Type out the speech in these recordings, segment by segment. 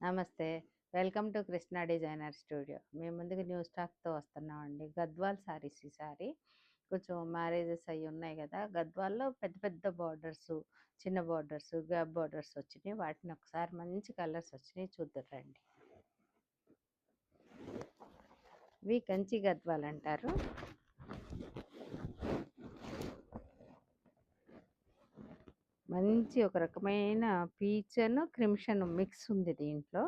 నమస్తే. Welcome to Krishna designer studio. మేము ముందుకు న్యూ స్టాక్‌తో వస్తున్నామండి. గద్వాల్ సారీస్ ఈసారి. కొంచెం మ్యారేజెస్ అయ్యి ఉన్నాయి గదా! గద్వాల్‌లో పెద్ద పెద్ద బోర్డర్సు, చిన్న బోర్డర్సు, గ్యాప్ బోర్డర్స్ వచ్చినియి. వాటిని ఒకసారి మంచి కలర్స్ వచ్చినియి చూద్దురు రండి. ఇవి కంచి గద్వాల్ అంటారు. మంచి ఒక రకమైన పీచను, క్రిమ్షన్ మిక్స్ ఉంది దీంట్లో.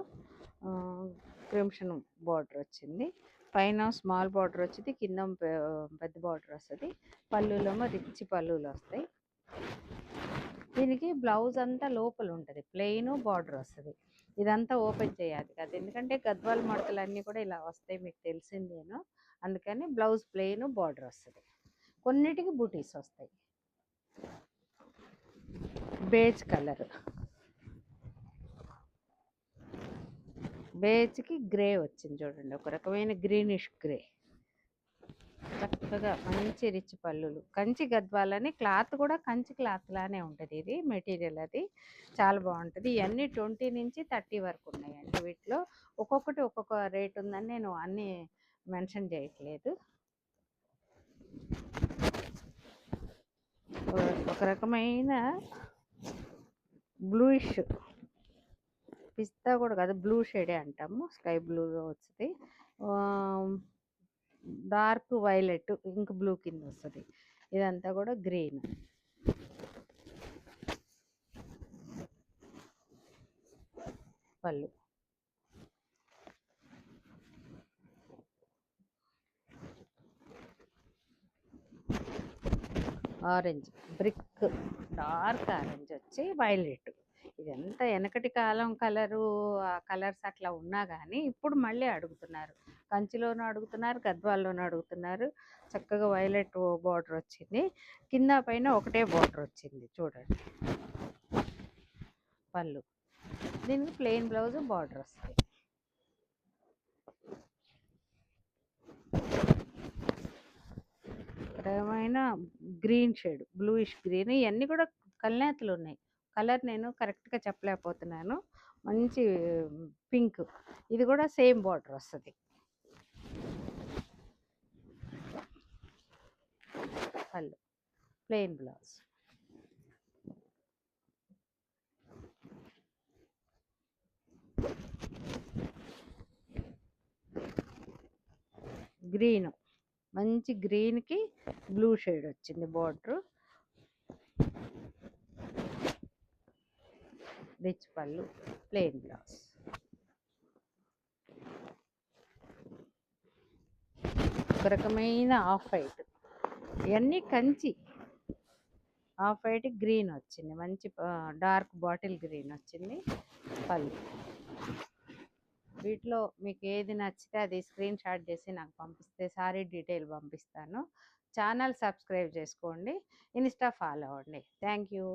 క్రిమ్షన్ బార్డర్ వచ్చింది. పైన స్మాల్ బార్డర్ వచ్చింది, కింద పెద్ద బార్డర్ వస్తుంది. పళ్ళులేమో రిచ్ పళ్ళులు వస్తాయి. దీనికి బ్లౌజ్ అంతా లోపల ఉంటుంది, ప్లెయిన్ బార్డర్ వస్తుంది. ఇదంతా ఓపెన్ చేయాలి కదా, ఎందుకంటే గద్వాల్ మడతలు అన్నీ కూడా ఇలా వస్తాయి, మీకు తెలిసిందేను. అందుకని బ్లౌజ్ ప్లెయిన్ బార్డర్ వస్తుంది. కొన్నిటికి బూటీస్ వస్తాయి. బేజ్ కలర్, బేజ్కి గ్రే వచ్చింది చూడండి, ఒక రకమైన గ్రీనిష్ గ్రే. చక్కగా మంచి రిచ్ పళ్ళులు. కంచి గద్వాలని క్లాత్ కూడా కంచి క్లాత్ లానే ఉంటుంది. ఇది మెటీరియల్ అది చాలా బాగుంటుంది. ఇవన్నీ 20 నుంచి 30 వరకు ఉన్నాయండి. వీటిలో ఒక్కొక్కటి ఒక్కొక్క రేట్ ఉందని నేను అన్నీ మెన్షన్ చేయట్లేదు. ఒక రకమైన బ్లూయిష్, పిస్తా కూడా కాదు, బ్లూ షేడే అంటాము, స్కై బ్లూలో వస్తుంది. డార్క్ వైలెట్, ఇంక్ బ్లూ కింద వస్తుంది. ఇదంతా కూడా గ్రీన్. పళ్ళు ఆరెంజ్, బ్రిక్ డార్క్ ఆరెంజ్ వచ్చి వైలెట్. ఇదంతా వెనకటి కాలం కలరు, ఆ కలర్స్ అట్లా ఉన్నా కానీ ఇప్పుడు మళ్ళీ అడుగుతున్నారు. కంచిలోనూ అడుగుతున్నారు, గద్వాల్లోనూ అడుగుతున్నారు. చక్కగా వైలెట్ బార్డర్ వచ్చింది, కింద పైన ఒకటే బార్డర్ వచ్చింది చూడండి. పళ్ళు, దీనికి ప్లెయిన్ బ్లౌజ్ బార్డర్ వస్తుంది. ఏమైనా గ్రీన్ షేడ్, బ్లూయిష్ గ్రీన్, ఇవన్నీ కూడా కల్నేతలు ఉన్నాయి. కలర్ నేను కరెక్ట్గా చెప్పలేకపోతున్నాను. మంచి పింక్, ఇది కూడా సేమ్ బార్డర్ వస్తుంది. పళ్ళు, ప్లెయిన్ బ్లౌజ్. గ్రీన్, మంచి గ్రీన్కి బ్లూ షేడ్ వచ్చింది బార్డర్. రిచ్ పళ్ళు, ప్లెయిన్ బ్లౌజ్. ఒక రకమైన ఆఫ్ వైట్, ఇవన్నీ కంచి. ఆఫ్ వైట్ గ్రీన్ వచ్చింది, మంచి డార్క్ బాటిల్ గ్రీన్ వచ్చింది. పళ్ళు. వీటిలో మీకు ఏది నచ్చితే అది స్క్రీన్ షాట్ చేసి నాకు పంపిస్తే సారీ డీటెయిల్ పంపిస్తాను. ఛానల్ సబ్స్క్రైబ్ చేసుకోండి, ఇన్స్టా ఫాలో అవ్వండి. Thank you.